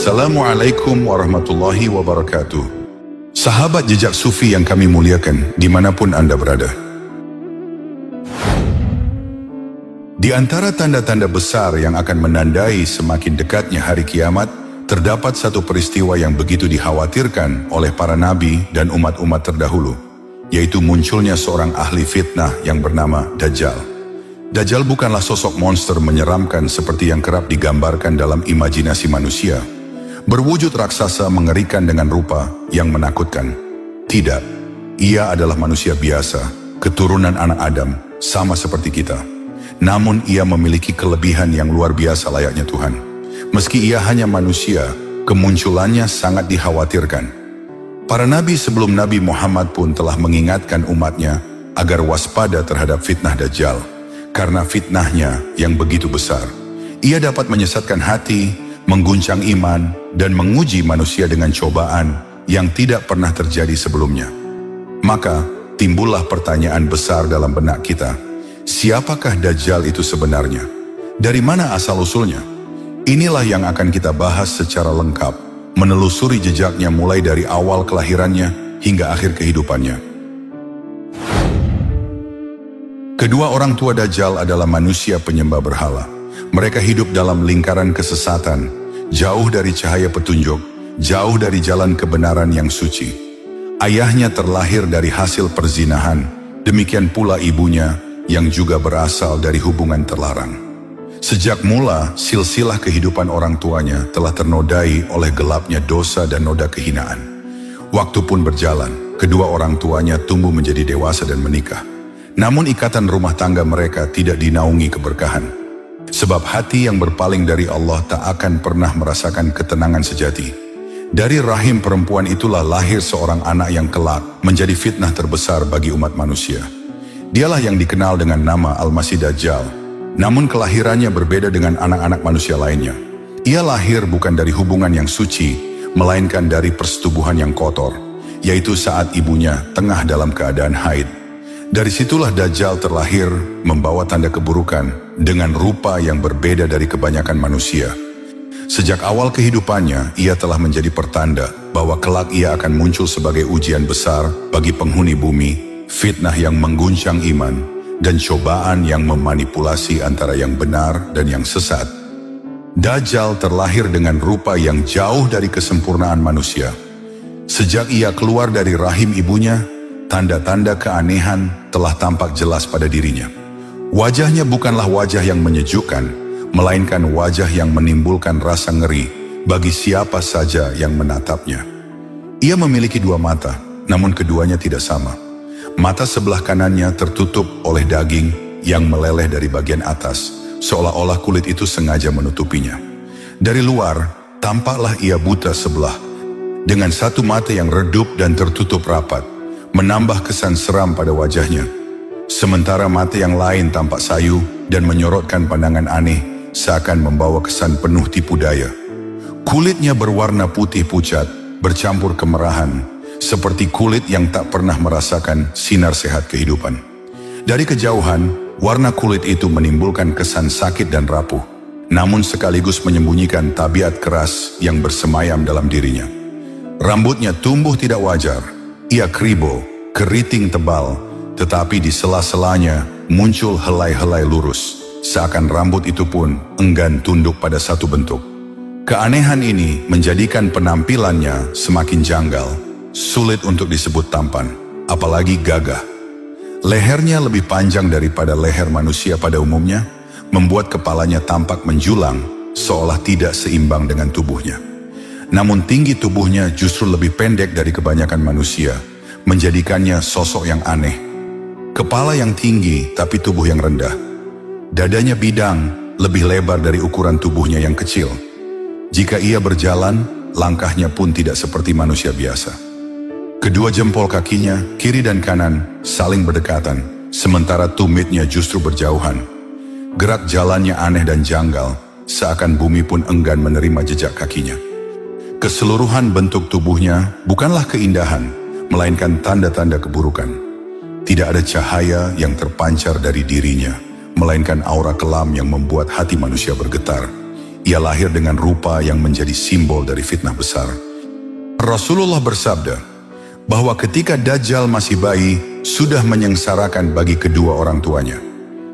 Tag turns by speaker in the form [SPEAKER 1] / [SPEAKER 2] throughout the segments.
[SPEAKER 1] Assalamualaikum warahmatullahi wabarakatuh. Sahabat jejak sufi yang kami muliakan, dimanapun Anda berada. Di antara tanda-tanda besar yang akan menandai semakin dekatnya hari kiamat, terdapat satu peristiwa yang begitu dikhawatirkan oleh para nabi dan umat-umat terdahulu, yaitu munculnya seorang ahli fitnah yang bernama Dajjal. Dajjal bukanlah sosok monster menyeramkan seperti yang kerap digambarkan dalam imajinasi manusia, berwujud raksasa mengerikan dengan rupa yang menakutkan. Tidak, ia adalah manusia biasa, keturunan anak Adam, sama seperti kita. Namun ia memiliki kelebihan yang luar biasa layaknya Tuhan. Meski ia hanya manusia, kemunculannya sangat dikhawatirkan. Para nabi sebelum Nabi Muhammad pun telah mengingatkan umatnya agar waspada terhadap fitnah Dajjal, karena fitnahnya yang begitu besar. Ia dapat menyesatkan hati, mengguncang iman, dan menguji manusia dengan cobaan yang tidak pernah terjadi sebelumnya. Maka timbullah pertanyaan besar dalam benak kita. Siapakah Dajjal itu sebenarnya? Dari mana asal-usulnya? Inilah yang akan kita bahas secara lengkap, menelusuri jejaknya mulai dari awal kelahirannya hingga akhir kehidupannya. Kedua orang tua Dajjal adalah manusia penyembah berhala. Mereka hidup dalam lingkaran kesesatan, jauh dari cahaya petunjuk, jauh dari jalan kebenaran yang suci. Ayahnya terlahir dari hasil perzinahan, demikian pula ibunya yang juga berasal dari hubungan terlarang. Sejak mula, silsilah kehidupan orang tuanya telah ternodai oleh gelapnya dosa dan noda kehinaan. Waktu pun berjalan, kedua orang tuanya tumbuh menjadi dewasa dan menikah. Namun ikatan rumah tangga mereka tidak dinaungi keberkahan. Sebab hati yang berpaling dari Allah tak akan pernah merasakan ketenangan sejati. Dari rahim perempuan itulah lahir seorang anak yang kelak menjadi fitnah terbesar bagi umat manusia. Dialah yang dikenal dengan nama Al-Masih Dajjal. Namun kelahirannya berbeda dengan anak-anak manusia lainnya. Ia lahir bukan dari hubungan yang suci, melainkan dari persetubuhan yang kotor, yaitu saat ibunya tengah dalam keadaan haid. Dari situlah Dajjal terlahir, membawa tanda keburukan dengan rupa yang berbeda dari kebanyakan manusia. Sejak awal kehidupannya, ia telah menjadi pertanda bahwa kelak ia akan muncul sebagai ujian besar bagi penghuni bumi, fitnah yang mengguncang iman, dan cobaan yang memanipulasi antara yang benar dan yang sesat. Dajjal terlahir dengan rupa yang jauh dari kesempurnaan manusia. Sejak ia keluar dari rahim ibunya, tanda-tanda keanehan telah tampak jelas pada dirinya. Wajahnya bukanlah wajah yang menyejukkan, melainkan wajah yang menimbulkan rasa ngeri bagi siapa saja yang menatapnya. Ia memiliki dua mata, namun keduanya tidak sama. Mata sebelah kanannya tertutup oleh daging yang meleleh dari bagian atas, seolah-olah kulit itu sengaja menutupinya. Dari luar, tampaklah ia buta sebelah, dengan satu mata yang redup dan tertutup rapat, menambah kesan seram pada wajahnya. Sementara mata yang lain tampak sayu dan menyorotkan pandangan aneh, seakan membawa kesan penuh tipu daya. Kulitnya berwarna putih pucat, bercampur kemerahan, seperti kulit yang tak pernah merasakan sinar sehat kehidupan. Dari kejauhan, warna kulit itu menimbulkan kesan sakit dan rapuh, namun sekaligus menyembunyikan tabiat keras yang bersemayam dalam dirinya. Rambutnya tumbuh tidak wajar. Ia kribo, keriting tebal, tetapi di sela-selanya muncul helai-helai lurus, seakan rambut itu pun enggan tunduk pada satu bentuk. Keanehan ini menjadikan penampilannya semakin janggal, sulit untuk disebut tampan, apalagi gagah. Lehernya lebih panjang daripada leher manusia pada umumnya, membuat kepalanya tampak menjulang, seolah tidak seimbang dengan tubuhnya. Namun tinggi tubuhnya justru lebih pendek dari kebanyakan manusia, menjadikannya sosok yang aneh. Kepala yang tinggi tapi tubuh yang rendah. Dadanya bidang, lebih lebar dari ukuran tubuhnya yang kecil. Jika ia berjalan, langkahnya pun tidak seperti manusia biasa. Kedua jempol kakinya, kiri dan kanan, saling berdekatan, sementara tumitnya justru berjauhan. Gerak jalannya aneh dan janggal, seakan bumi pun enggan menerima jejak kakinya. Keseluruhan bentuk tubuhnya bukanlah keindahan, melainkan tanda-tanda keburukan. Tidak ada cahaya yang terpancar dari dirinya, melainkan aura kelam yang membuat hati manusia bergetar. ia lahir dengan rupa yang menjadi simbol dari fitnah besar. Rasulullah bersabda bahwa ketika Dajjal masih bayi, sudah menyengsarakan bagi kedua orang tuanya.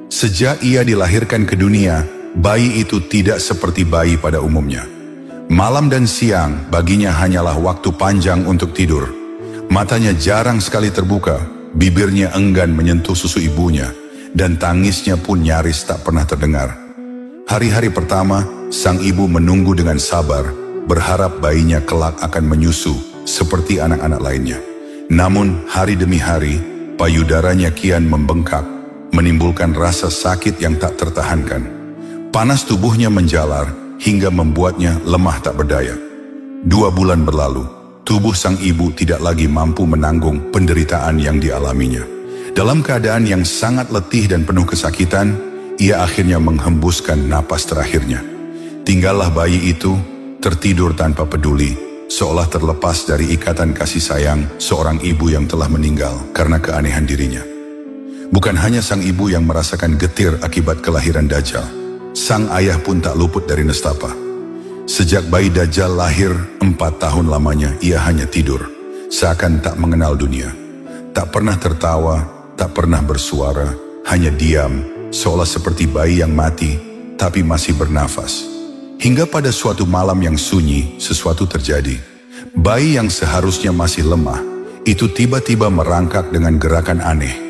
[SPEAKER 1] Sejak ia dilahirkan ke dunia, bayi itu tidak seperti bayi pada umumnya. Malam dan siang baginya hanyalah waktu panjang untuk tidur. Matanya jarang sekali terbuka, bibirnya enggan menyentuh susu ibunya, dan tangisnya pun nyaris tak pernah terdengar. Hari-hari pertama, sang ibu menunggu dengan sabar, berharap bayinya kelak akan menyusu seperti anak-anak lainnya. Namun hari demi hari, payudaranya kian membengkak, menimbulkan rasa sakit yang tak tertahankan. Panas tubuhnya menjalar hingga membuatnya lemah tak berdaya. 2 bulan berlalu, tubuh sang ibu tidak lagi mampu menanggung penderitaan yang dialaminya. Dalam keadaan yang sangat letih dan penuh kesakitan, ia akhirnya menghembuskan napas terakhirnya. Tinggallah bayi itu tertidur tanpa peduli, seolah terlepas dari ikatan kasih sayang seorang ibu yang telah meninggal karena keanehan dirinya. Bukan hanya sang ibu yang merasakan getir akibat kelahiran Dajjal, sang ayah pun tak luput dari nestapa. Sejak bayi Dajjal lahir, 4 tahun lamanya ia hanya tidur, seakan tak mengenal dunia. Tak pernah tertawa, tak pernah bersuara, hanya diam, seolah seperti bayi yang mati, tapi masih bernafas. Hingga pada suatu malam yang sunyi, sesuatu terjadi. Bayi yang seharusnya masih lemah, itu tiba-tiba merangkak dengan gerakan aneh.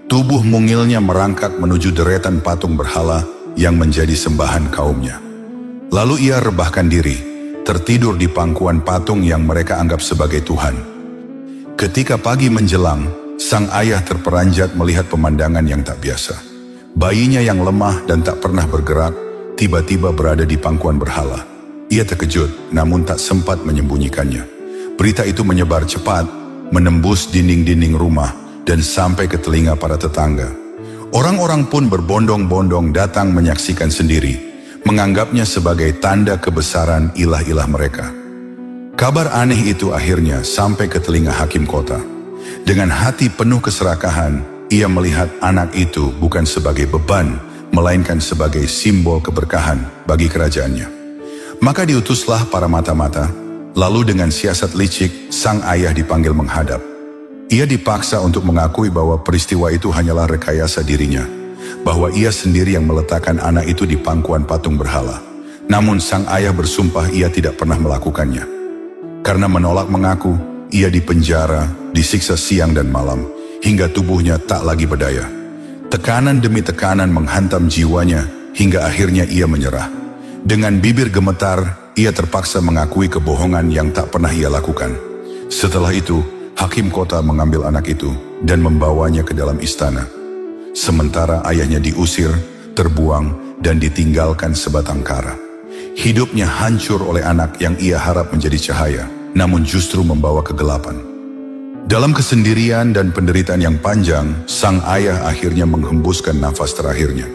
[SPEAKER 1] Tubuh mungilnya merangkak menuju deretan patung berhala yang menjadi sembahan kaumnya. Lalu ia rebahkan diri, tertidur di pangkuan patung yang mereka anggap sebagai Tuhan. Ketika pagi menjelang, sang ayah terperanjat melihat pemandangan yang tak biasa. Bayinya yang lemah dan tak pernah bergerak, tiba-tiba berada di pangkuan berhala. Ia terkejut, namun tak sempat menyembunyikannya. Berita itu menyebar cepat, menembus dinding-dinding rumah, dan sampai ke telinga para tetangga. Orang-orang pun berbondong-bondong datang menyaksikan sendiri, menganggapnya sebagai tanda kebesaran ilah-ilah mereka. Kabar aneh itu akhirnya sampai ke telinga hakim kota. Dengan hati penuh keserakahan, ia melihat anak itu bukan sebagai beban, melainkan sebagai simbol keberkahan bagi kerajaannya. Maka diutuslah para mata-mata, lalu dengan siasat licik, sang ayah dipanggil menghadap. Ia dipaksa untuk mengakui bahwa peristiwa itu hanyalah rekayasa dirinya, bahwa ia sendiri yang meletakkan anak itu di pangkuan patung berhala. Namun sang ayah bersumpah ia tidak pernah melakukannya. Karena menolak mengaku, ia dipenjara, disiksa siang dan malam, hingga tubuhnya tak lagi berdaya. Tekanan demi tekanan menghantam jiwanya, hingga akhirnya ia menyerah. Dengan bibir gemetar, ia terpaksa mengakui kebohongan yang tak pernah ia lakukan. Setelah itu, hakim kota mengambil anak itu dan membawanya ke dalam istana. Sementara ayahnya diusir, terbuang, dan ditinggalkan sebatang kara. Hidupnya hancur oleh anak yang ia harap menjadi cahaya, namun justru membawa kegelapan. Dalam kesendirian dan penderitaan yang panjang, sang ayah akhirnya menghembuskan nafas terakhirnya.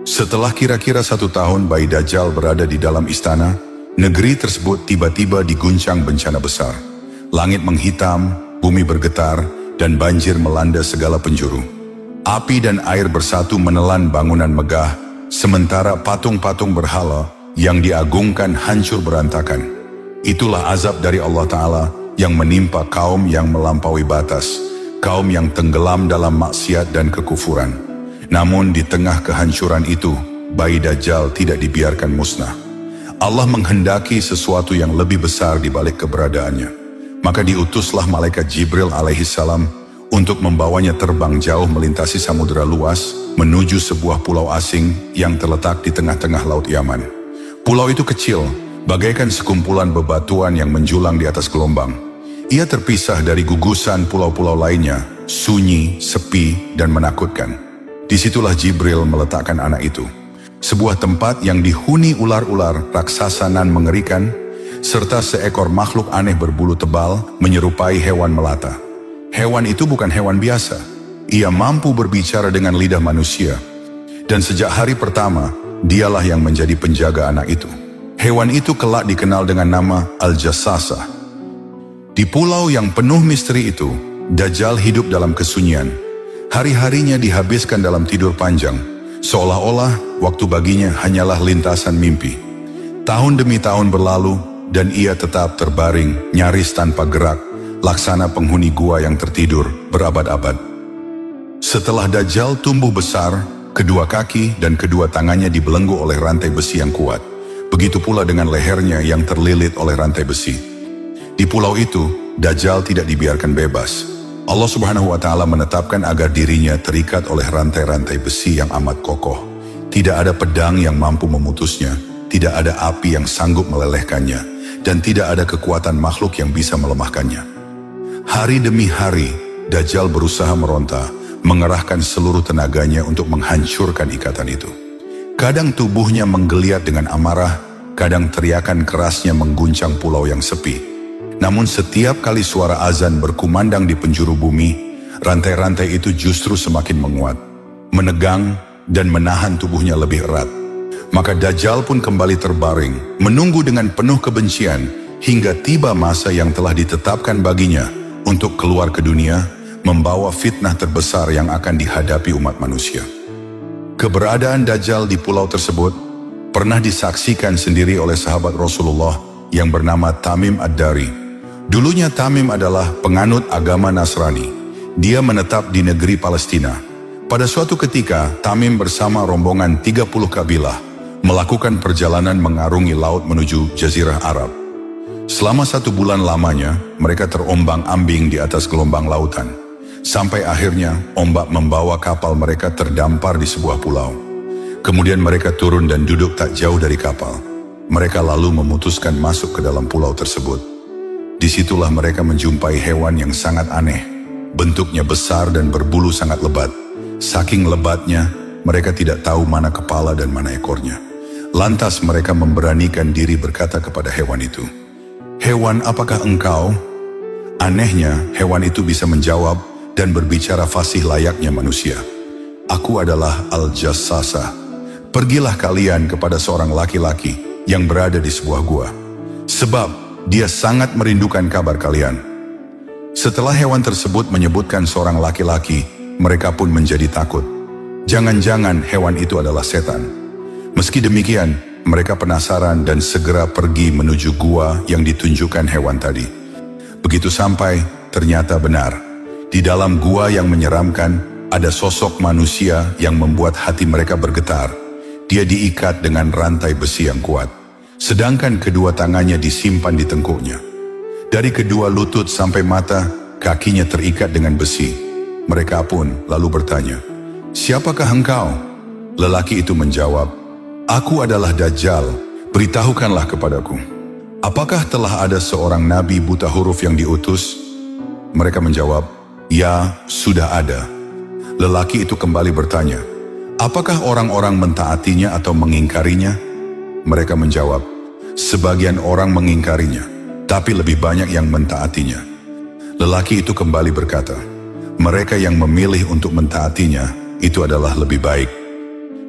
[SPEAKER 1] Setelah kira-kira 1 tahun bayi Dajjal berada di dalam istana, negeri tersebut tiba-tiba diguncang bencana besar. Langit menghitam, bumi bergetar, dan banjir melanda segala penjuru. Api dan air bersatu menelan bangunan megah, sementara patung-patung berhala yang diagungkan hancur berantakan. Itulah azab dari Allah Ta'ala yang menimpa kaum yang melampaui batas, kaum yang tenggelam dalam maksiat dan kekufuran. Namun di tengah kehancuran itu, bayi Dajjal tidak dibiarkan musnah. Allah menghendaki sesuatu yang lebih besar di balik keberadaannya. Maka diutuslah malaikat Jibril alaihissalam untuk membawanya terbang jauh melintasi samudera luas menuju sebuah pulau asing yang terletak di tengah-tengah Laut Yaman. Pulau itu kecil, bagaikan sekumpulan bebatuan yang menjulang di atas gelombang. Ia terpisah dari gugusan pulau-pulau lainnya, sunyi, sepi, dan menakutkan. Disitulah Jibril meletakkan anak itu. Sebuah tempat yang dihuni ular-ular raksasa nan mengerikan, serta seekor makhluk aneh berbulu tebal menyerupai hewan melata. Hewan itu bukan hewan biasa. Ia mampu berbicara dengan lidah manusia. Dan sejak hari pertama, dialah yang menjadi penjaga anak itu. Hewan itu kelak dikenal dengan nama Al-Jassasah. Di pulau yang penuh misteri itu, Dajjal hidup dalam kesunyian. Hari-harinya dihabiskan dalam tidur panjang, seolah-olah waktu baginya hanyalah lintasan mimpi. Tahun demi tahun berlalu, dan ia tetap terbaring, nyaris tanpa gerak, laksana penghuni gua yang tertidur berabad-abad. Setelah Dajjal tumbuh besar, kedua kaki dan kedua tangannya dibelenggu oleh rantai besi yang kuat. Begitu pula dengan lehernya yang terlilit oleh rantai besi. Di pulau itu, Dajjal tidak dibiarkan bebas. Allah Subhanahu wa Ta'ala menetapkan agar dirinya terikat oleh rantai-rantai besi yang amat kokoh. Tidak ada pedang yang mampu memutusnya, tidak ada api yang sanggup melelehkannya, dan tidak ada kekuatan makhluk yang bisa melemahkannya. Hari demi hari, Dajjal berusaha meronta, mengerahkan seluruh tenaganya untuk menghancurkan ikatan itu. Kadang tubuhnya menggeliat dengan amarah, kadang teriakan kerasnya mengguncang pulau yang sepi. Namun setiap kali suara azan berkumandang di penjuru bumi, rantai-rantai itu justru semakin menguat, menegang dan menahan tubuhnya lebih erat. Maka Dajjal pun kembali terbaring, menunggu dengan penuh kebencian, hingga tiba masa yang telah ditetapkan baginya untuk keluar ke dunia, membawa fitnah terbesar yang akan dihadapi umat manusia. Keberadaan Dajjal di pulau tersebut pernah disaksikan sendiri oleh sahabat Rasulullah yang bernama Tamim Ad-Dari. Dulunya Tamim adalah penganut agama Nasrani. Dia menetap di negeri Palestina. Pada suatu ketika, Tamim bersama rombongan 30 kabilah melakukan perjalanan mengarungi laut menuju Jazirah Arab. Selama 1 bulan lamanya, mereka terombang-ambing di atas gelombang lautan. Sampai akhirnya, ombak membawa kapal mereka terdampar di sebuah pulau. Kemudian mereka turun dan duduk tak jauh dari kapal. Mereka lalu memutuskan masuk ke dalam pulau tersebut. Disitulah mereka menjumpai hewan yang sangat aneh. Bentuknya besar dan berbulu sangat lebat. Saking lebatnya, mereka tidak tahu mana kepala dan mana ekornya. Lantas mereka memberanikan diri berkata kepada hewan itu, "Hewan, apakah engkau?" Anehnya, hewan itu bisa menjawab dan berbicara fasih layaknya manusia. "Aku adalah Al-Jassasa. Pergilah kalian kepada seorang laki-laki yang berada di sebuah gua. Sebab dia sangat merindukan kabar kalian." Setelah hewan tersebut menyebutkan seorang laki-laki, mereka pun menjadi takut. Jangan-jangan hewan itu adalah setan. Meski demikian, mereka penasaran dan segera pergi menuju gua yang ditunjukkan hewan tadi. Begitu sampai, ternyata benar. Di dalam gua yang menyeramkan, ada sosok manusia yang membuat hati mereka bergetar. Dia diikat dengan rantai besi yang kuat, sedangkan kedua tangannya disimpan di tengkuknya. Dari kedua lutut sampai mata, kakinya terikat dengan besi. Mereka pun lalu bertanya, "Siapakah engkau?" Lelaki itu menjawab, "Aku adalah Dajjal, beritahukanlah kepadaku. Apakah telah ada seorang nabi buta huruf yang diutus?" Mereka menjawab, "Ya, sudah ada." Lelaki itu kembali bertanya, "Apakah orang-orang mentaatinya atau mengingkarinya?" Mereka menjawab, "Sebagian orang mengingkarinya, tapi lebih banyak yang mentaatinya." Lelaki itu kembali berkata, "Mereka yang memilih untuk mentaatinya, itu adalah lebih baik.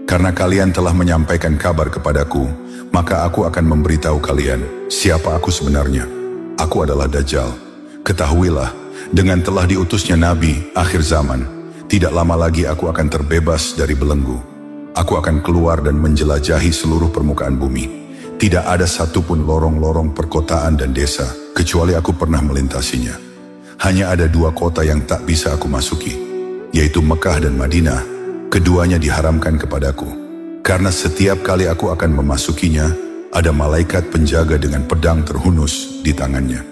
[SPEAKER 1] Karena kalian telah menyampaikan kabar kepadaku, maka aku akan memberitahu kalian siapa aku sebenarnya. Aku adalah Dajjal. Ketahuilah, dengan telah diutusnya Nabi akhir zaman, tidak lama lagi aku akan terbebas dari belenggu. Aku akan keluar dan menjelajahi seluruh permukaan bumi. Tidak ada satupun lorong-lorong perkotaan dan desa, kecuali aku pernah melintasinya. Hanya ada 2 kota yang tak bisa aku masuki, yaitu Mekah dan Madinah. Keduanya diharamkan kepadaku. Karena setiap kali aku akan memasukinya, ada malaikat penjaga dengan pedang terhunus di tangannya.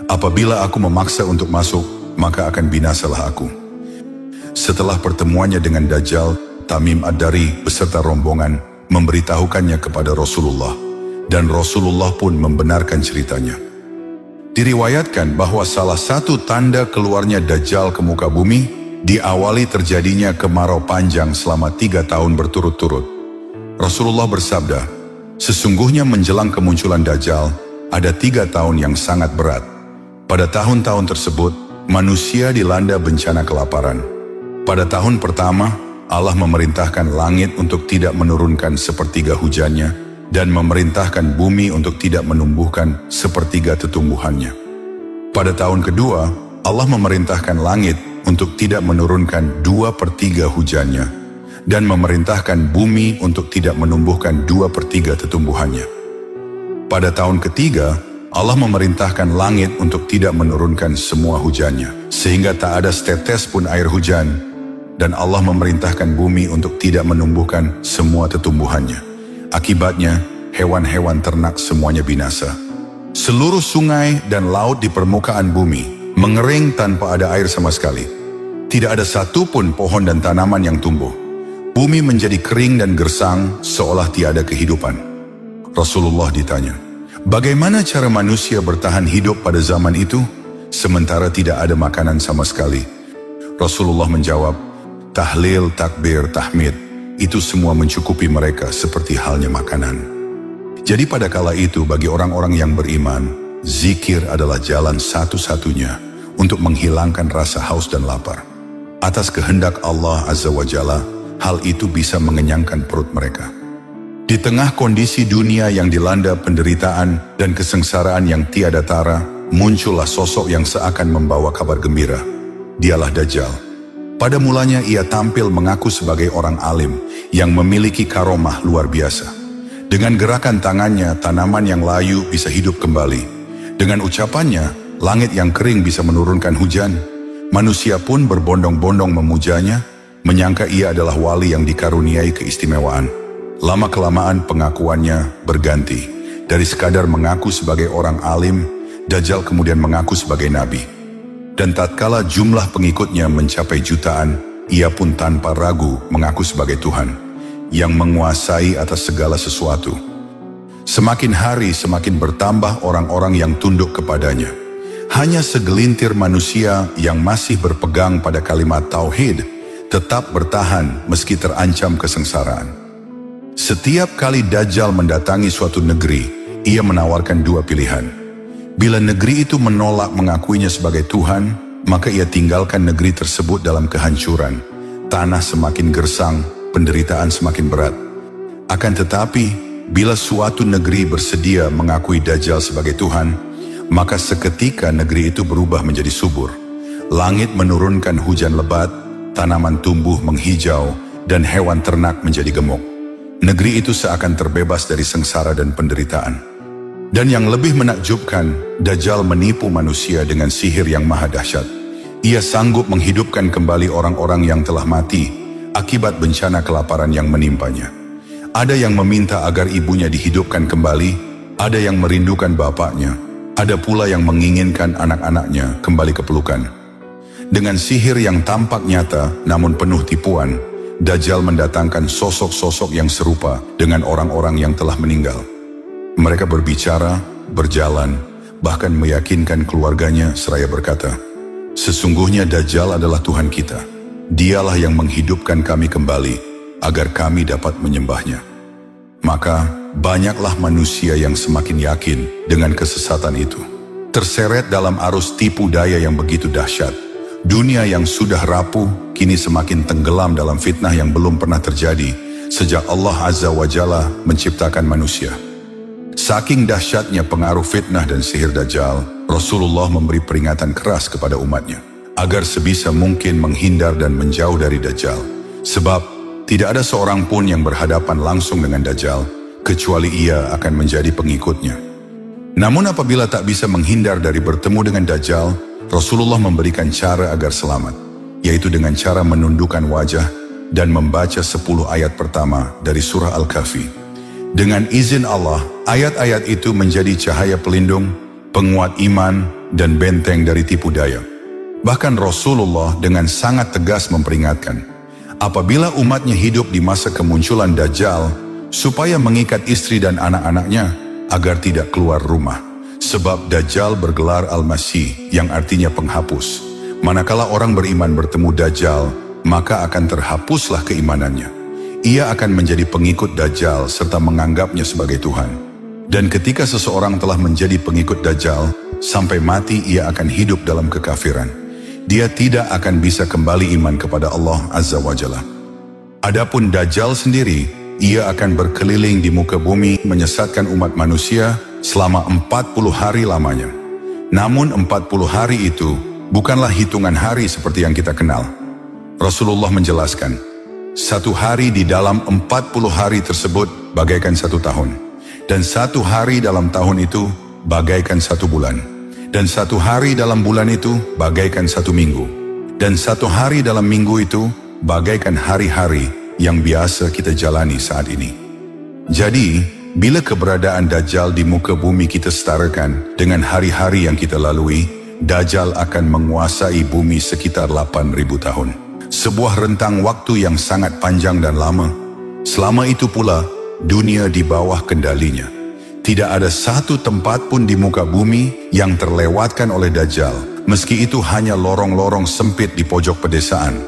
[SPEAKER 1] Apabila aku memaksa untuk masuk, maka akan binasalah aku." Setelah pertemuannya dengan Dajjal, Tamim Ad-Dari beserta rombongan memberitahukannya kepada Rasulullah, dan Rasulullah pun membenarkan ceritanya. Diriwayatkan bahwa salah satu tanda keluarnya Dajjal ke muka bumi diawali terjadinya kemarau panjang selama 3 tahun berturut-turut. Rasulullah bersabda, "Sesungguhnya menjelang kemunculan Dajjal, ada 3 tahun yang sangat berat. Pada tahun-tahun tersebut, manusia dilanda bencana kelaparan. Pada tahun pertama, Allah memerintahkan langit untuk tidak menurunkan sepertiga hujannya, dan memerintahkan bumi untuk tidak menumbuhkan sepertiga tumbuhannya. Pada tahun kedua, Allah memerintahkan langit untuk tidak menurunkan 2/3 hujannya, dan memerintahkan bumi untuk tidak menumbuhkan 2/3 tumbuhannya. Pada tahun ketiga, Allah memerintahkan langit untuk tidak menurunkan semua hujannya, sehingga tak ada setetes pun air hujan, dan Allah memerintahkan bumi untuk tidak menumbuhkan semua tumbuhannya. Akibatnya, hewan-hewan ternak semuanya binasa. Seluruh sungai dan laut di permukaan bumi mengering tanpa ada air sama sekali. Tidak ada satupun pohon dan tanaman yang tumbuh. Bumi menjadi kering dan gersang seolah tiada kehidupan. Rasulullah ditanya, bagaimana cara manusia bertahan hidup pada zaman itu, sementara tidak ada makanan sama sekali? Rasulullah menjawab, tahlil, takbir, tahmid, itu semua mencukupi mereka seperti halnya makanan. Jadi pada kala itu bagi orang-orang yang beriman, zikir adalah jalan satu-satunya untuk menghilangkan rasa haus dan lapar. Atas kehendak Allah Azza wa Jalla, hal itu bisa mengenyangkan perut mereka. Di tengah kondisi dunia yang dilanda penderitaan dan kesengsaraan yang tiada tara, muncullah sosok yang seakan membawa kabar gembira. Dialah Dajjal. Pada mulanya ia tampil mengaku sebagai orang alim yang memiliki karomah luar biasa. Dengan gerakan tangannya, tanaman yang layu bisa hidup kembali. Dengan ucapannya, langit yang kering bisa menurunkan hujan. Manusia pun berbondong-bondong memujanya, menyangka ia adalah wali yang dikaruniai keistimewaan. Lama-kelamaan pengakuannya berganti. Dari sekadar mengaku sebagai orang alim, Dajjal kemudian mengaku sebagai nabi. Dan tatkala jumlah pengikutnya mencapai jutaan, ia pun tanpa ragu mengaku sebagai Tuhan, yang menguasai atas segala sesuatu. Semakin hari semakin bertambah orang-orang yang tunduk kepadanya. Hanya segelintir manusia yang masih berpegang pada kalimat tauhid, tetap bertahan meski terancam kesengsaraan. Setiap kali Dajjal mendatangi suatu negeri, ia menawarkan dua pilihan. Bila negeri itu menolak mengakuinya sebagai Tuhan, maka ia tinggalkan negeri tersebut dalam kehancuran. Tanah semakin gersang, penderitaan semakin berat. Akan tetapi, bila suatu negeri bersedia mengakui Dajjal sebagai Tuhan, maka seketika negeri itu berubah menjadi subur. Langit menurunkan hujan lebat, tanaman tumbuh menghijau, dan hewan ternak menjadi gemuk. Negeri itu seakan terbebas dari sengsara dan penderitaan. Dan yang lebih menakjubkan, Dajjal menipu manusia dengan sihir yang maha dahsyat. Ia sanggup menghidupkan kembali orang-orang yang telah mati akibat bencana kelaparan yang menimpanya. Ada yang meminta agar ibunya dihidupkan kembali, ada yang merindukan bapaknya, ada pula yang menginginkan anak-anaknya kembali ke pelukan. Dengan sihir yang tampak nyata namun penuh tipuan, Dajjal mendatangkan sosok-sosok yang serupa dengan orang-orang yang telah meninggal. Mereka berbicara, berjalan, bahkan meyakinkan keluarganya seraya berkata, sesungguhnya Dajjal adalah Tuhan kita. Dialah yang menghidupkan kami kembali agar kami dapat menyembahnya. Maka banyaklah manusia yang semakin yakin dengan kesesatan itu. Terseret dalam arus tipu daya yang begitu dahsyat. Dunia yang sudah rapuh kini semakin tenggelam dalam fitnah yang belum pernah terjadi sejak Allah Azza wa Jalla menciptakan manusia. Saking dahsyatnya pengaruh fitnah dan sihir Dajjal, Rasulullah memberi peringatan keras kepada umatnya agar sebisa mungkin menghindar dan menjauh dari Dajjal. Sebab tidak ada seorang pun yang berhadapan langsung dengan Dajjal kecuali ia akan menjadi pengikutnya. Namun apabila tak bisa menghindar dari bertemu dengan Dajjal, Rasulullah memberikan cara agar selamat, yaitu dengan cara menundukkan wajah dan membaca 10 ayat pertama dari surah Al-Kahfi. Dengan izin Allah, ayat-ayat itu menjadi cahaya pelindung, penguat iman, dan benteng dari tipu daya. Bahkan Rasulullah dengan sangat tegas memperingatkan, apabila umatnya hidup di masa kemunculan Dajjal, supaya mengikat istri dan anak-anaknya agar tidak keluar rumah. Sebab Dajjal bergelar Al-Masih yang artinya penghapus. Manakala orang beriman bertemu Dajjal, maka akan terhapuslah keimanannya. Ia akan menjadi pengikut Dajjal serta menganggapnya sebagai Tuhan. Dan ketika seseorang telah menjadi pengikut Dajjal, sampai mati ia akan hidup dalam kekafiran. Dia tidak akan bisa kembali iman kepada Allah Azza wa Jalla. Adapun Dajjal sendiri, ia akan berkeliling di muka bumi menyesatkan umat manusia selama 40 hari lamanya. Namun 40 hari itu bukanlah hitungan hari seperti yang kita kenal. Rasulullah menjelaskan, satu hari di dalam 40 hari tersebut bagaikan 1 tahun. Dan 1 hari dalam tahun itu bagaikan 1 bulan. Dan 1 hari dalam bulan itu bagaikan 1 minggu. Dan 1 hari dalam minggu itu bagaikan hari-hari yang biasa kita jalani saat ini. Jadi, bila keberadaan Dajjal di muka bumi kita setarakan dengan hari-hari yang kita lalui, Dajjal akan menguasai bumi sekitar 8.000 tahun. Sebuah rentang waktu yang sangat panjang dan lama. Selama itu pula, dunia di bawah kendalinya. Tidak ada satu tempat pun di muka bumi yang terlewatkan oleh Dajjal, meski itu hanya lorong-lorong sempit di pojok pedesaan.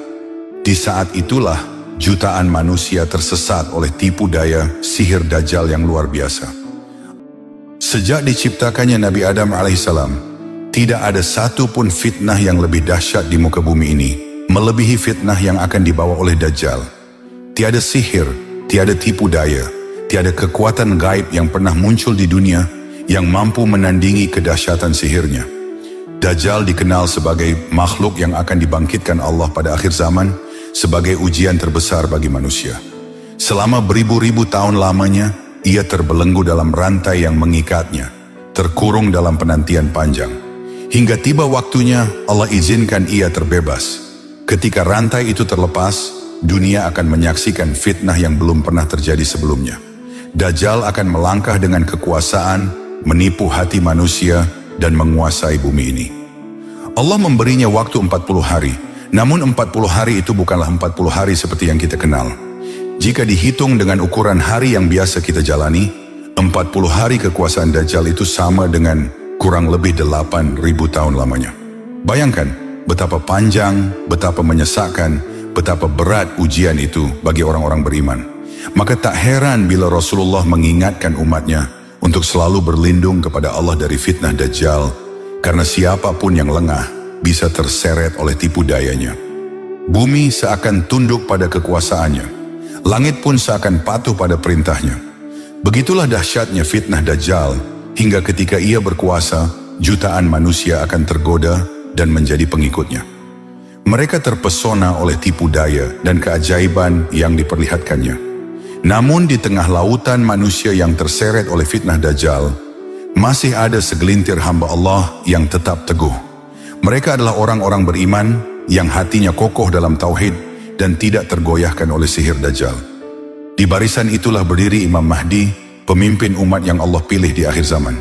[SPEAKER 1] Di saat itulah, jutaan manusia tersesat oleh tipu daya sihir Dajjal yang luar biasa. Sejak diciptakannya Nabi Adam alaihissalam, tidak ada satu pun fitnah yang lebih dahsyat di muka bumi ini, melebihi fitnah yang akan dibawa oleh Dajjal. Tiada sihir, tiada tipu daya, tiada kekuatan gaib yang pernah muncul di dunia yang mampu menandingi kedahsyatan sihirnya. Dajjal dikenal sebagai makhluk yang akan dibangkitkan Allah pada akhir zaman, sebagai ujian terbesar bagi manusia. Selama beribu-ribu tahun lamanya, ia terbelenggu dalam rantai yang mengikatnya, terkurung dalam penantian panjang. Hingga tiba waktunya, Allah izinkan ia terbebas. Ketika rantai itu terlepas, dunia akan menyaksikan fitnah yang belum pernah terjadi sebelumnya. Dajjal akan melangkah dengan kekuasaan, menipu hati manusia, dan menguasai bumi ini. Allah memberinya waktu 40 hari, namun 40 hari itu bukanlah 40 hari seperti yang kita kenal. Jika dihitung dengan ukuran hari yang biasa kita jalani, 40 hari kekuasaan Dajjal itu sama dengan kurang lebih 8.000 tahun lamanya. Bayangkan betapa panjang, betapa menyesakkan, betapa berat ujian itu bagi orang-orang beriman. Maka tak heran bila Rasulullah mengingatkan umatnya untuk selalu berlindung kepada Allah dari fitnah Dajjal, karena siapapun yang lengah bisa terseret oleh tipu dayanya. Bumi seakan tunduk pada kekuasaannya, langit pun seakan patuh pada perintahnya. Begitulah dahsyatnya fitnah Dajjal, hingga ketika ia berkuasa, jutaan manusia akan tergoda dan menjadi pengikutnya. Mereka terpesona oleh tipu daya dan keajaiban yang diperlihatkannya. Namun di tengah lautan manusia yang terseret oleh fitnah Dajjal, masih ada segelintir hamba Allah yang tetap teguh. Mereka adalah orang-orang beriman yang hatinya kokoh dalam tauhid dan tidak tergoyahkan oleh sihir Dajjal. Di barisan itulah berdiri Imam Mahdi, pemimpin umat yang Allah pilih di akhir zaman.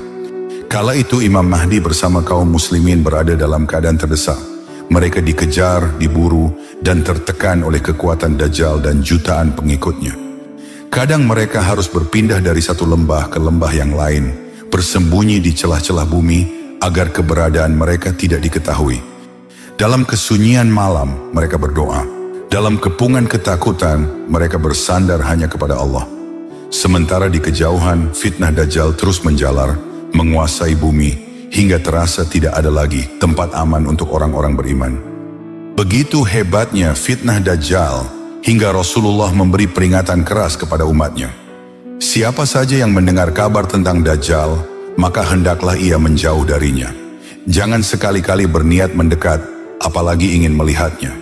[SPEAKER 1] Kala itu Imam Mahdi bersama kaum muslimin berada dalam keadaan terdesak. Mereka dikejar, diburu, dan tertekan oleh kekuatan Dajjal dan jutaan pengikutnya. Kadang mereka harus berpindah dari satu lembah ke lembah yang lain, bersembunyi di celah-celah bumi agar keberadaan mereka tidak diketahui. Dalam kesunyian malam mereka berdoa. Dalam kepungan ketakutan mereka bersandar hanya kepada Allah. Sementara di kejauhan fitnah Dajjal terus menjalar, menguasai bumi, hingga terasa tidak ada lagi tempat aman untuk orang-orang beriman. Begitu hebatnya fitnah Dajjal, hingga Rasulullah memberi peringatan keras kepada umatnya. Siapa saja yang mendengar kabar tentang Dajjal, maka hendaklah ia menjauh darinya. Jangan sekali-kali berniat mendekat, apalagi ingin melihatnya.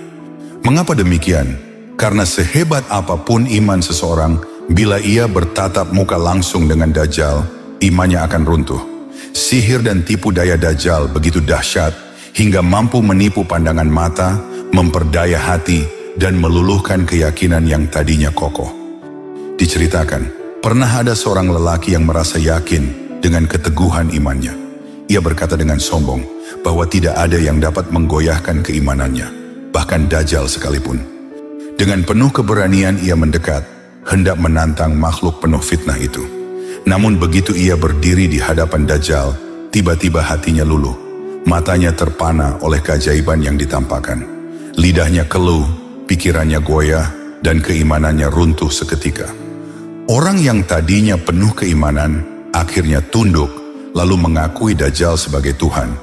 [SPEAKER 1] Mengapa demikian? Karena sehebat apapun iman seseorang, bila ia bertatap muka langsung dengan Dajjal, imannya akan runtuh. Sihir dan tipu daya Dajjal begitu dahsyat, hingga mampu menipu pandangan mata, memperdaya hati, dan meluluhkan keyakinan yang tadinya kokoh. Diceritakan, pernah ada seorang lelaki yang merasa yakin dengan keteguhan imannya. Ia berkata dengan sombong bahwa tidak ada yang dapat menggoyahkan keimanannya, bahkan Dajjal sekalipun. Dengan penuh keberanian ia mendekat, hendak menantang makhluk penuh fitnah itu. Namun begitu ia berdiri di hadapan Dajjal, tiba-tiba hatinya luluh, matanya terpana oleh keajaiban yang ditampakkan. Lidahnya keluh, pikirannya goyah, dan keimanannya runtuh seketika. Orang yang tadinya penuh keimanan, akhirnya tunduk, lalu mengakui Dajjal sebagai Tuhan.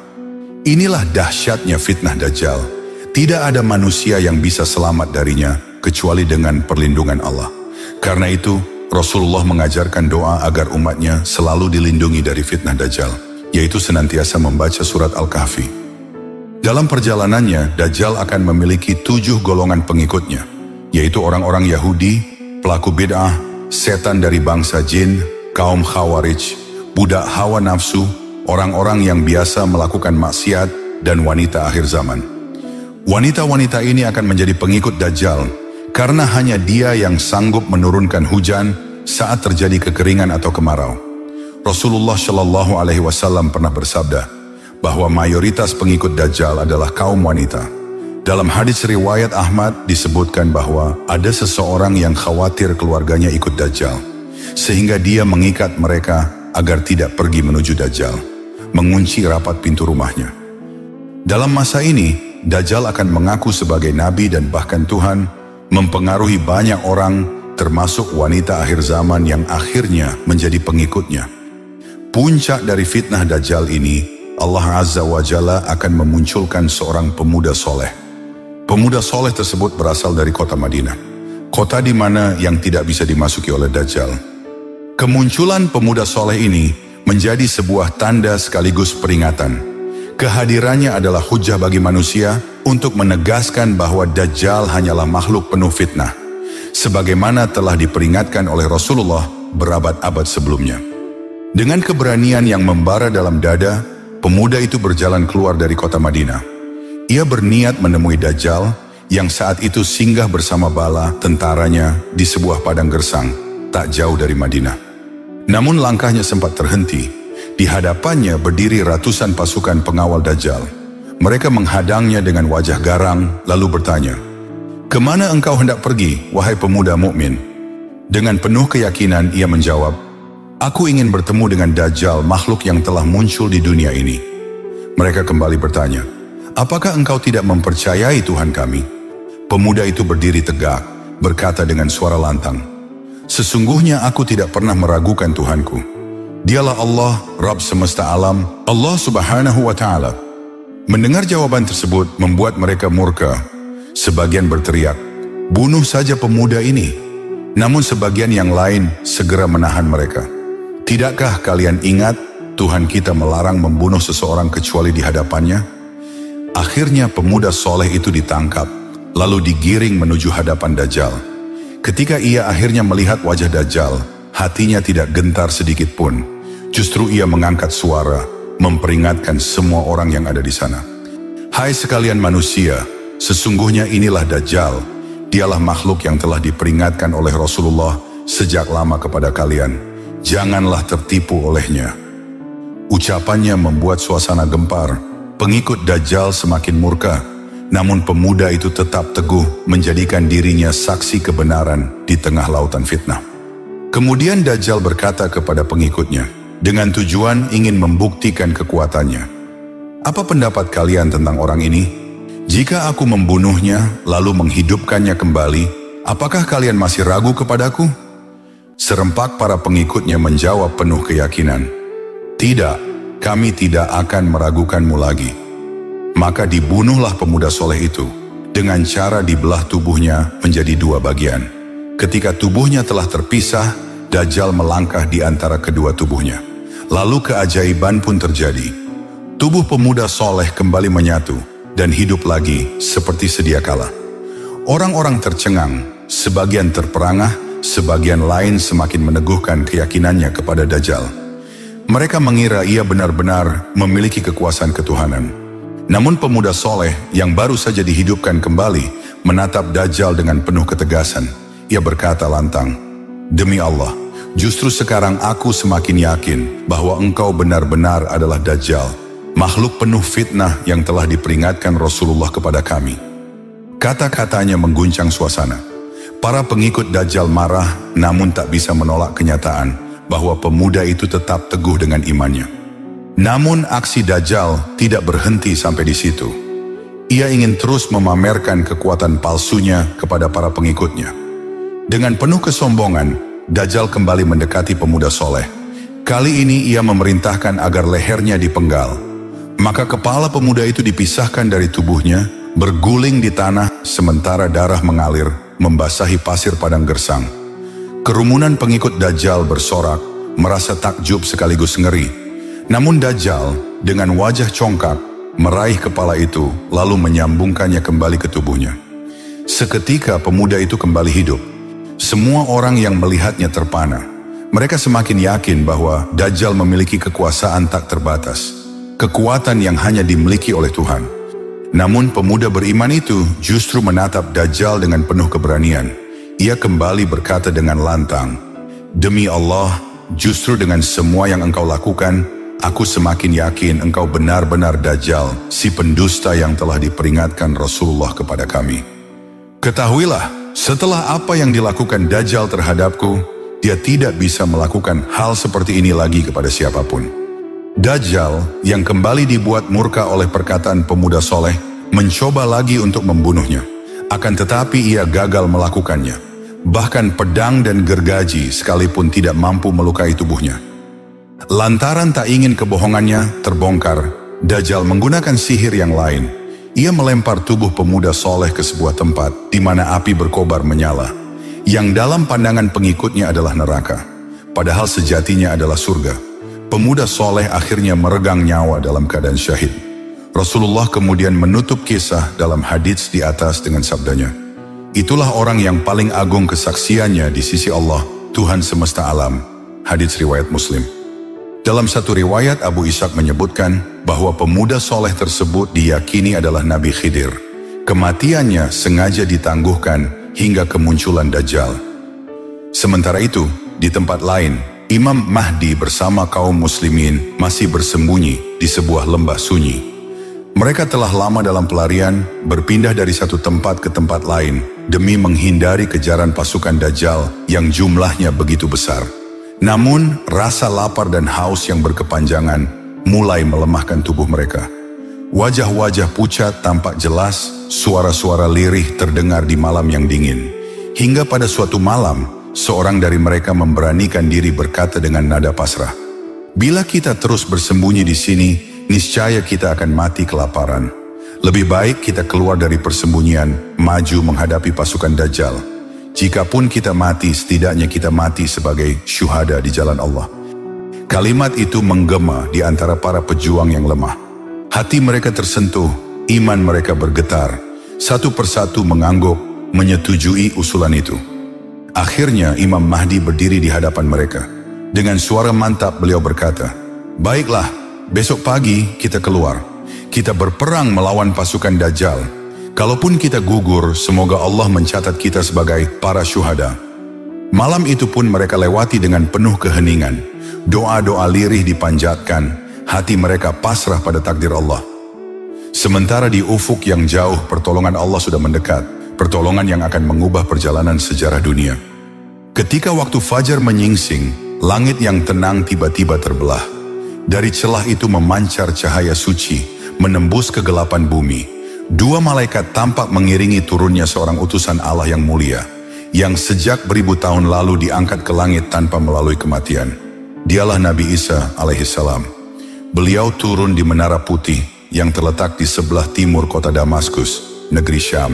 [SPEAKER 1] Inilah dahsyatnya fitnah Dajjal. Tidak ada manusia yang bisa selamat darinya, kecuali dengan perlindungan Allah. Karena itu, Rasulullah mengajarkan doa agar umatnya selalu dilindungi dari fitnah Dajjal, yaitu senantiasa membaca surat Al-Kahfi. Dalam perjalanannya, Dajjal akan memiliki 7 golongan pengikutnya, yaitu orang-orang Yahudi, pelaku bid'ah, setan dari bangsa jin, kaum Khawarij, budak hawa nafsu, orang-orang yang biasa melakukan maksiat, dan wanita akhir zaman. Wanita-wanita ini akan menjadi pengikut Dajjal, karena hanya dia yang sanggup menurunkan hujan saat terjadi kekeringan atau kemarau. Rasulullah Shallallahu Alaihi Wasallam pernah bersabda bahwa mayoritas pengikut Dajjal adalah kaum wanita. Dalam hadis riwayat Ahmad disebutkan bahwa ada seseorang yang khawatir keluarganya ikut Dajjal, sehingga dia mengikat mereka agar tidak pergi menuju Dajjal, mengunci rapat pintu rumahnya. Dalam masa ini, Dajjal akan mengaku sebagai nabi dan bahkan Tuhan, mempengaruhi banyak orang, termasuk wanita akhir zaman yang akhirnya menjadi pengikutnya. Puncak dari fitnah Dajjal ini, Allah Azza wa Jalla akan memunculkan seorang pemuda soleh. Pemuda soleh tersebut berasal dari kota Madinah, kota di mana yang tidak bisa dimasuki oleh Dajjal. Kemunculan pemuda soleh ini menjadi sebuah tanda sekaligus peringatan. Kehadirannya adalah hujah bagi manusia untuk menegaskan bahwa Dajjal hanyalah makhluk penuh fitnah, sebagaimana telah diperingatkan oleh Rasulullah berabad-abad sebelumnya. Dengan keberanian yang membara dalam dada, pemuda itu berjalan keluar dari kota Madinah. Ia berniat menemui Dajjal yang saat itu singgah bersama bala tentaranya di sebuah padang gersang tak jauh dari Madinah. Namun langkahnya sempat terhenti. Di hadapannya berdiri ratusan pasukan pengawal Dajjal. Mereka menghadangnya dengan wajah garang lalu bertanya, "Kemana engkau hendak pergi, wahai pemuda mukmin?" Dengan penuh keyakinan ia menjawab, "Aku ingin bertemu dengan Dajjal, makhluk yang telah muncul di dunia ini." Mereka kembali bertanya, "Apakah engkau tidak mempercayai Tuhan kami?" Pemuda itu berdiri tegak, berkata dengan suara lantang, "Sesungguhnya aku tidak pernah meragukan Tuhanku. Dialah Allah, Rabb semesta alam, Allah Subhanahu wa Ta'ala." Mendengar jawaban tersebut membuat mereka murka. Sebagian berteriak, "Bunuh saja pemuda ini." Namun sebagian yang lain segera menahan mereka. "Tidakkah kalian ingat Tuhan kita melarang membunuh seseorang kecuali di hadapannya?" Akhirnya pemuda soleh itu ditangkap, lalu digiring menuju hadapan Dajjal. Ketika ia akhirnya melihat wajah Dajjal, hatinya tidak gentar sedikit pun. Justru ia mengangkat suara, memperingatkan semua orang yang ada di sana. "Hai sekalian manusia, sesungguhnya inilah Dajjal. Dialah makhluk yang telah diperingatkan oleh Rasulullah sejak lama kepada kalian. Janganlah tertipu olehnya." Ucapannya membuat suasana gempar. Pengikut Dajjal semakin murka, namun pemuda itu tetap teguh menjadikan dirinya saksi kebenaran di tengah lautan fitnah. Kemudian Dajjal berkata kepada pengikutnya, dengan tujuan ingin membuktikan kekuatannya, "Apa pendapat kalian tentang orang ini? Jika aku membunuhnya lalu menghidupkannya kembali, apakah kalian masih ragu kepadaku?" Serempak para pengikutnya menjawab penuh keyakinan, "Tidak, kami tidak akan meragukanmu lagi." Maka dibunuhlah pemuda soleh itu dengan cara dibelah tubuhnya menjadi dua bagian. Ketika tubuhnya telah terpisah, Dajjal melangkah di antara kedua tubuhnya. Lalu keajaiban pun terjadi. Tubuh pemuda soleh kembali menyatu dan hidup lagi seperti sedia kala. Orang-orang tercengang, sebagian terperangah, sebagian lain semakin meneguhkan keyakinannya kepada Dajjal. Mereka mengira ia benar-benar memiliki kekuasaan ketuhanan. Namun pemuda soleh yang baru saja dihidupkan kembali menatap Dajjal dengan penuh ketegasan. Ia berkata lantang, "Demi Allah, justru sekarang aku semakin yakin bahwa engkau benar-benar adalah Dajjal, makhluk penuh fitnah yang telah diperingatkan Rasulullah kepada kami." Kata-katanya mengguncang suasana. Para pengikut Dajjal marah, namun tak bisa menolak kenyataan bahwa pemuda itu tetap teguh dengan imannya. Namun aksi Dajjal tidak berhenti sampai di situ. Ia ingin terus memamerkan kekuatan palsunya kepada para pengikutnya. Dengan penuh kesombongan, Dajjal kembali mendekati pemuda soleh. Kali ini ia memerintahkan agar lehernya dipenggal. Maka kepala pemuda itu dipisahkan dari tubuhnya, berguling di tanah sementara darah mengalir, membasahi pasir padang gersang. Kerumunan pengikut Dajjal bersorak, merasa takjub sekaligus ngeri. Namun Dajjal dengan wajah congkak meraih kepala itu lalu menyambungkannya kembali ke tubuhnya. Seketika pemuda itu kembali hidup. Semua orang yang melihatnya terpana. Mereka semakin yakin bahwa Dajjal memiliki kekuasaan tak terbatas, kekuatan yang hanya dimiliki oleh Tuhan. Namun pemuda beriman itu justru menatap Dajjal dengan penuh keberanian. Ia kembali berkata dengan lantang, "Demi Allah, justru dengan semua yang engkau lakukan, aku semakin yakin engkau benar-benar Dajjal, si pendusta yang telah diperingatkan Rasulullah kepada kami. Ketahuilah, setelah apa yang dilakukan Dajjal terhadapku, dia tidak bisa melakukan hal seperti ini lagi kepada siapapun." Dajjal yang kembali dibuat murka oleh perkataan pemuda soleh, mencoba lagi untuk membunuhnya. Akan tetapi ia gagal melakukannya. Bahkan pedang dan gergaji sekalipun tidak mampu melukai tubuhnya. Lantaran tak ingin kebohongannya terbongkar, Dajjal menggunakan sihir yang lain. Ia melempar tubuh pemuda soleh ke sebuah tempat di mana api berkobar menyala, yang dalam pandangan pengikutnya adalah neraka, padahal sejatinya adalah surga. Pemuda soleh akhirnya meregang nyawa dalam keadaan syahid. Rasulullah kemudian menutup kisah dalam hadits di atas dengan sabdanya, "Itulah orang yang paling agung kesaksiannya di sisi Allah, Tuhan semesta alam." Hadits riwayat Muslim. Dalam satu riwayat, Abu Ishaq menyebutkan bahwa pemuda soleh tersebut diyakini adalah Nabi Khidir. Kematiannya sengaja ditangguhkan hingga kemunculan Dajjal. Sementara itu, di tempat lain, Imam Mahdi bersama kaum muslimin masih bersembunyi di sebuah lembah sunyi. Mereka telah lama dalam pelarian, berpindah dari satu tempat ke tempat lain demi menghindari kejaran pasukan Dajjal yang jumlahnya begitu besar. Namun, rasa lapar dan haus yang berkepanjangan mulai melemahkan tubuh mereka. Wajah-wajah pucat tampak jelas, suara-suara lirih terdengar di malam yang dingin. Hingga pada suatu malam, seorang dari mereka memberanikan diri berkata dengan nada pasrah, "Bila kita terus bersembunyi di sini, niscaya kita akan mati kelaparan. Lebih baik kita keluar dari persembunyian, maju menghadapi pasukan Dajjal. Jikapun kita mati, setidaknya kita mati sebagai syuhada di jalan Allah." Kalimat itu menggema di antara para pejuang yang lemah. Hati mereka tersentuh, iman mereka bergetar. Satu persatu mengangguk, menyetujui usulan itu. Akhirnya Imam Mahdi berdiri di hadapan mereka. Dengan suara mantap beliau berkata, "Baiklah, besok pagi kita keluar. Kita berperang melawan pasukan Dajjal. Kalaupun kita gugur, semoga Allah mencatat kita sebagai para syuhada." Malam itu pun mereka lewati dengan penuh keheningan. Doa-doa lirih dipanjatkan, hati mereka pasrah pada takdir Allah. Sementara di ufuk yang jauh, pertolongan Allah sudah mendekat. Pertolongan yang akan mengubah perjalanan sejarah dunia. Ketika waktu fajar menyingsing, langit yang tenang tiba-tiba terbelah. Dari celah itu memancar cahaya suci, menembus kegelapan bumi. Dua malaikat tampak mengiringi turunnya seorang utusan Allah yang mulia, yang sejak beribu tahun lalu diangkat ke langit tanpa melalui kematian. Dialah Nabi Isa alaihissalam. Beliau turun di Menara Putih yang terletak di sebelah timur kota Damaskus, negeri Syam.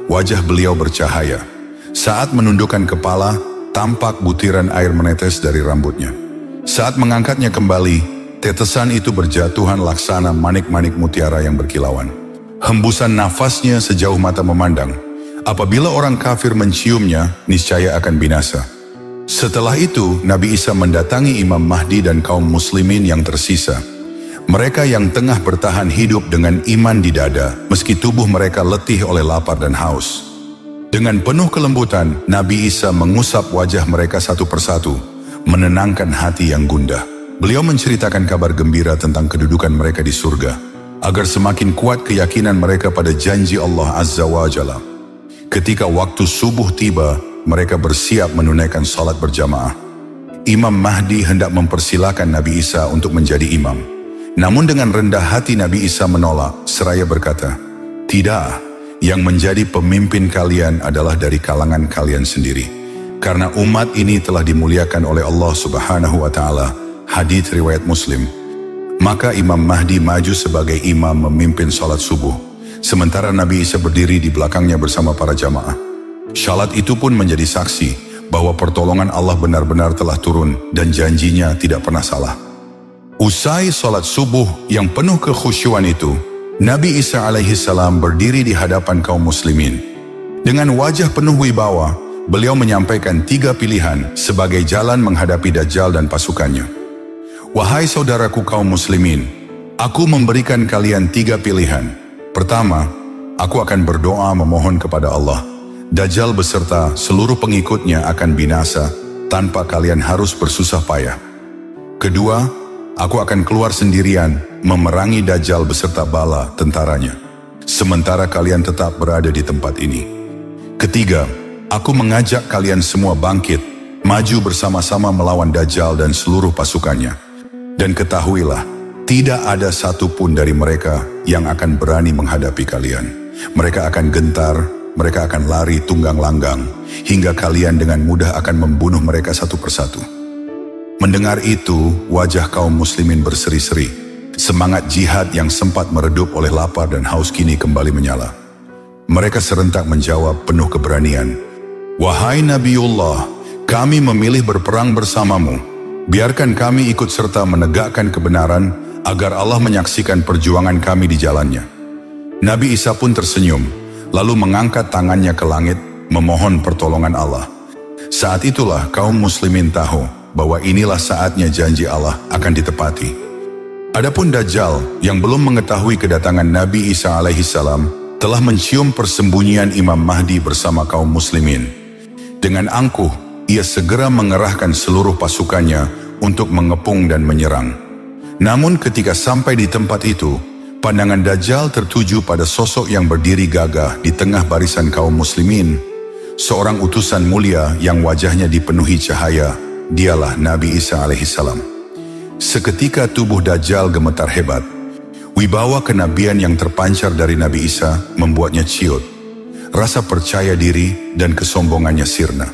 [SPEAKER 1] Wajah beliau bercahaya. Saat menundukkan kepala, tampak butiran air menetes dari rambutnya. Saat mengangkatnya kembali, tetesan itu berjatuhan laksana manik-manik mutiara yang berkilauan. Hembusan nafasnya sejauh mata memandang. Apabila orang kafir menciumnya, niscaya akan binasa. Setelah itu, Nabi Isa mendatangi Imam Mahdi dan kaum muslimin yang tersisa. Mereka yang tengah bertahan hidup dengan iman di dada, meski tubuh mereka letih oleh lapar dan haus. Dengan penuh kelembutan, Nabi Isa mengusap wajah mereka satu persatu, menenangkan hati yang gundah. Beliau menceritakan kabar gembira tentang kedudukan mereka di surga, agar semakin kuat keyakinan mereka pada janji Allah Azza wa Jalla. Ketika waktu subuh tiba, mereka bersiap menunaikan salat berjamaah. Imam Mahdi hendak mempersilakan Nabi Isa untuk menjadi imam. Namun dengan rendah hati Nabi Isa menolak, seraya berkata, "Tidak, yang menjadi pemimpin kalian adalah dari kalangan kalian sendiri. Karena umat ini telah dimuliakan oleh Allah Subhanahu wa Ta'ala." Hadits riwayat Muslim. Maka Imam Mahdi maju sebagai imam memimpin salat subuh, sementara Nabi Isa berdiri di belakangnya bersama para jamaah. Salat itu pun menjadi saksi bahwa pertolongan Allah benar-benar telah turun dan janjinya tidak pernah salah. Usai salat subuh yang penuh kekhusyuan itu, Nabi Isa alaihissalam berdiri di hadapan kaum muslimin. Dengan wajah penuh wibawa, beliau menyampaikan 3 pilihan sebagai jalan menghadapi Dajjal dan pasukannya. Wahai saudaraku kaum muslimin, aku memberikan kalian 3 pilihan. Pertama, aku akan berdoa memohon kepada Allah. Dajjal beserta seluruh pengikutnya akan binasa tanpa kalian harus bersusah payah. Kedua, aku akan keluar sendirian memerangi Dajjal beserta bala tentaranya, sementara kalian tetap berada di tempat ini. Ketiga, aku mengajak kalian semua bangkit, maju bersama-sama melawan Dajjal dan seluruh pasukannya. Dan ketahuilah, tidak ada satupun dari mereka yang akan berani menghadapi kalian. Mereka akan gentar, mereka akan lari tunggang langgang, hingga kalian dengan mudah akan membunuh mereka satu persatu. Mendengar itu, wajah kaum muslimin berseri-seri. Semangat jihad yang sempat meredup oleh lapar dan haus kini kembali menyala. Mereka serentak menjawab penuh keberanian, "Wahai Nabiullah, kami memilih berperang bersamamu. Biarkan kami ikut serta menegakkan kebenaran agar Allah menyaksikan perjuangan kami di jalannya." Nabi Isa pun tersenyum, lalu mengangkat tangannya ke langit, memohon pertolongan Allah. Saat itulah kaum muslimin tahu bahwa inilah saatnya janji Allah akan ditepati. Adapun Dajjal yang belum mengetahui kedatangan Nabi Isa alaihissalam telah mencium persembunyian Imam Mahdi bersama kaum muslimin. Dengan angkuh, ia segera mengerahkan seluruh pasukannya untuk mengepung dan menyerang. Namun ketika sampai di tempat itu, pandangan Dajjal tertuju pada sosok yang berdiri gagah di tengah barisan kaum muslimin. Seorang utusan mulia yang wajahnya dipenuhi cahaya, dialah Nabi Isa alaihissalam. Seketika tubuh Dajjal gemetar hebat. Wibawa kenabian yang terpancar dari Nabi Isa membuatnya ciut. Rasa percaya diri dan kesombongannya sirna.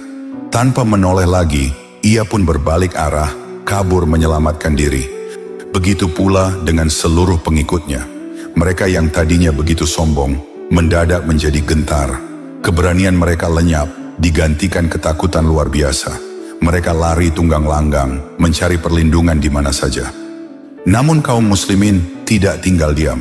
[SPEAKER 1] Tanpa menoleh lagi, ia pun berbalik arah, kabur menyelamatkan diri. Begitu pula dengan seluruh pengikutnya. Mereka yang tadinya begitu sombong, mendadak menjadi gentar. Keberanian mereka lenyap, digantikan ketakutan luar biasa. Mereka lari tunggang langgang, mencari perlindungan di mana saja. Namun kaum muslimin tidak tinggal diam.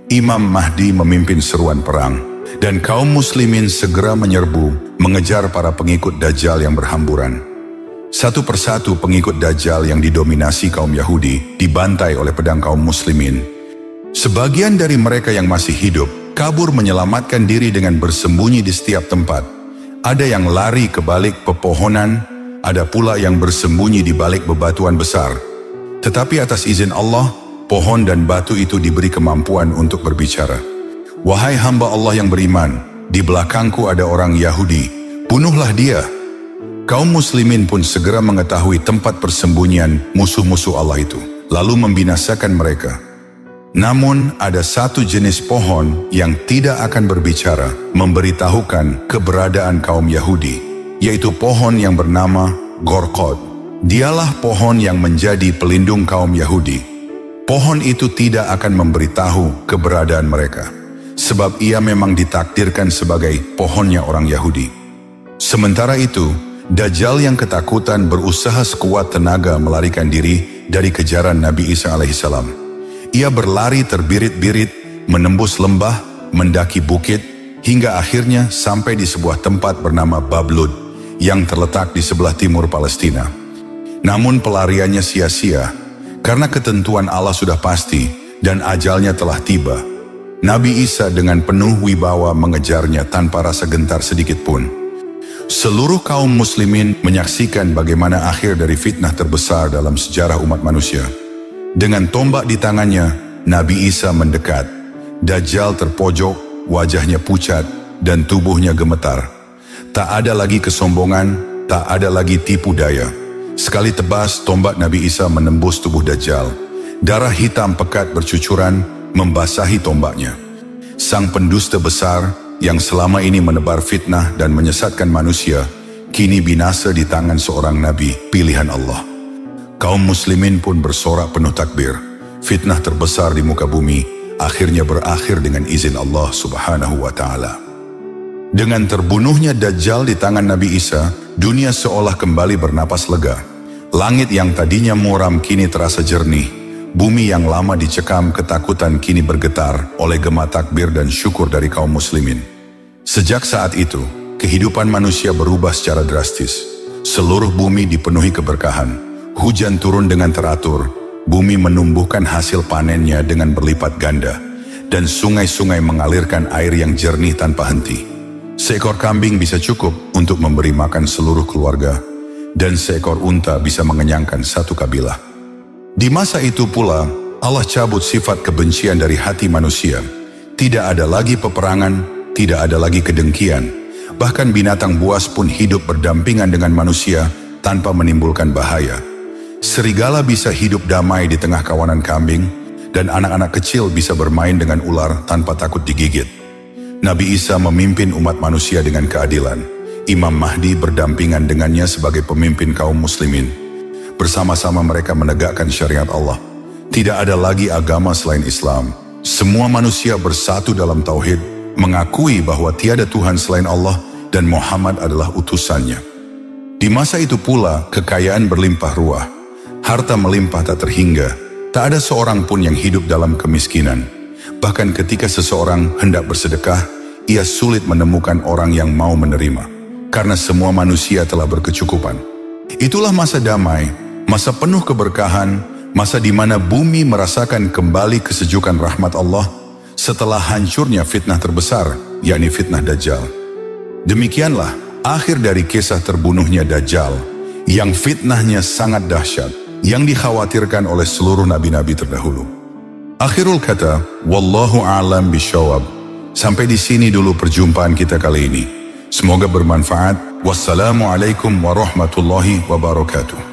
[SPEAKER 1] Imam Mahdi memimpin seruan perang. Dan kaum muslimin segera menyerbu, mengejar para pengikut Dajjal yang berhamburan. Satu persatu pengikut Dajjal yang didominasi kaum Yahudi dibantai oleh pedang kaum muslimin. Sebagian dari mereka yang masih hidup kabur menyelamatkan diri dengan bersembunyi di setiap tempat. Ada yang lari ke balik pepohonan, ada pula yang bersembunyi di balik bebatuan besar. Tetapi atas izin Allah, pohon dan batu itu diberi kemampuan untuk berbicara. "Wahai hamba Allah yang beriman, di belakangku ada orang Yahudi, bunuhlah dia." Kaum muslimin pun segera mengetahui tempat persembunyian musuh-musuh Allah itu, lalu membinasakan mereka. Namun ada satu jenis pohon yang tidak akan berbicara, memberitahukan keberadaan kaum Yahudi, yaitu pohon yang bernama Gorqod. Dialah pohon yang menjadi pelindung kaum Yahudi. Pohon itu tidak akan memberitahu keberadaan mereka, sebab ia memang ditakdirkan sebagai pohonnya orang Yahudi. Sementara itu, Dajjal yang ketakutan berusaha sekuat tenaga melarikan diri dari kejaran Nabi Isa alaihissalam. Ia berlari terbirit-birit, menembus lembah, mendaki bukit, hingga akhirnya sampai di sebuah tempat bernama Bablud yang terletak di sebelah timur Palestina. Namun pelariannya sia-sia, karena ketentuan Allah sudah pasti dan ajalnya telah tiba. Nabi Isa dengan penuh wibawa mengejarnya tanpa rasa gentar sedikit pun. Seluruh kaum muslimin menyaksikan bagaimana akhir dari fitnah terbesar dalam sejarah umat manusia. Dengan tombak di tangannya, Nabi Isa mendekat. Dajjal terpojok, wajahnya pucat, dan tubuhnya gemetar. Tak ada lagi kesombongan, tak ada lagi tipu daya. Sekali tebas, tombak Nabi Isa menembus tubuh Dajjal. Darah hitam pekat bercucuran, membasahi tombaknya. Sang pendusta besar yang selama ini menebar fitnah dan menyesatkan manusia, kini binasa di tangan seorang nabi pilihan Allah. Kaum muslimin pun bersorak penuh takbir. Fitnah terbesar di muka bumi akhirnya berakhir dengan izin Allah Subhanahu wa Ta'ala. Dengan terbunuhnya Dajjal di tangan Nabi Isa, dunia seolah kembali bernapas lega. Langit yang tadinya muram kini terasa jernih. Bumi yang lama dicekam ketakutan kini bergetar oleh gema takbir dan syukur dari kaum muslimin. Sejak saat itu, kehidupan manusia berubah secara drastis. Seluruh bumi dipenuhi keberkahan, hujan turun dengan teratur, bumi menumbuhkan hasil panennya dengan berlipat ganda, dan sungai-sungai mengalirkan air yang jernih tanpa henti. Seekor kambing bisa cukup untuk memberi makan seluruh keluarga, dan seekor unta bisa mengenyangkan satu kabilah. Di masa itu pula, Allah cabut sifat kebencian dari hati manusia. Tidak ada lagi peperangan, tidak ada lagi kedengkian. Bahkan binatang buas pun hidup berdampingan dengan manusia tanpa menimbulkan bahaya. Serigala bisa hidup damai di tengah kawanan kambing, dan anak-anak kecil bisa bermain dengan ular tanpa takut digigit. Nabi Isa memimpin umat manusia dengan keadilan. Imam Mahdi berdampingan dengannya sebagai pemimpin kaum muslimin. Bersama-sama mereka menegakkan syariat Allah. Tidak ada lagi agama selain Islam. Semua manusia bersatu dalam tauhid, mengakui bahwa tiada Tuhan selain Allah dan Muhammad adalah utusannya. Di masa itu pula, kekayaan berlimpah ruah. Harta melimpah tak terhingga. Tak ada seorang pun yang hidup dalam kemiskinan. Bahkan ketika seseorang hendak bersedekah, ia sulit menemukan orang yang mau menerima. Karena semua manusia telah berkecukupan. Itulah masa damai, masa penuh keberkahan, masa di mana bumi merasakan kembali kesejukan rahmat Allah setelah hancurnya fitnah terbesar, yakni fitnah Dajjal. Demikianlah akhir dari kisah terbunuhnya Dajjal, yang fitnahnya sangat dahsyat, yang dikhawatirkan oleh seluruh nabi-nabi terdahulu. Akhirul kata, wallahu a'lam bishawab. Sampai di sini dulu perjumpaan kita kali ini. Semoga bermanfaat. Wassalamualaikum warahmatullahi wabarakatuh.